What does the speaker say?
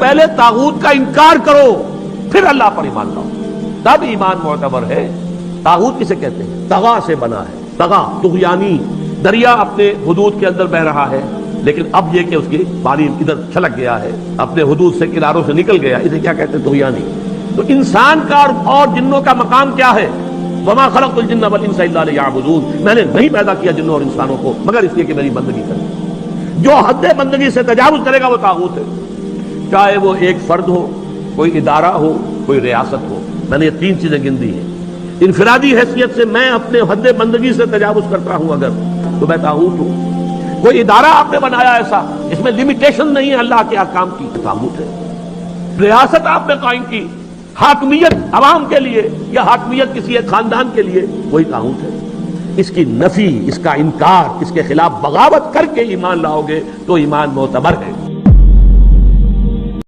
پہلے طاغوت کا انکار کرو پھر اللہ پر ایمان لاؤ، تب ایمان معتبر ہے۔ طاغوت کسے کہتے ہیں؟ طغا سے بنا ہے، طغا طغیانی، دریا اپنے حدود کے اندر بہ رہا ہے لیکن اب یہ کہ اس کی پانی ادھر چھلک گیا ہے، اپنے حدود سے کناروں سے نکل گیا، اسے کیا کہتے ہیں؟ طغیانی۔ تو انسان کا اور جنوں کا مقام کیا ہے؟ وما خلقت الجن والانس الا لیعبدون، میں نے نہیں پیدا کیا جنوں اور انسانوں کو مگر اس لیے کہ میری بندگی کریں۔ جو حد بندگی سے تجاوز کرے گا وہ طاغوت ہے، چاہے وہ ایک فرد ہو، کوئی ادارہ ہو، کوئی ریاست ہو۔ میں نے یہ تین چیزیں گن دی ہیں۔ انفرادی حیثیت سے میں اپنے حد بندگی سے تجاوز کرتا ہوں اگر، تو میں طاغوت ہوں۔ کوئی ادارہ آپ نے بنایا ایسا اس میں لمیٹیشن نہیں ہے اللہ کے احکام کی، طاغوت ہے۔ ریاست آپ نے قائم کی، حاکمیت عوام کے لیے یا حاکمیت کسی ایک خاندان کے لیے، وہی طاغوت ہے۔ اس کی نفی، اس کا انکار، اس کے خلاف بغاوت کر کے ایمان لاؤ گے تو ایمان معتبر ہے۔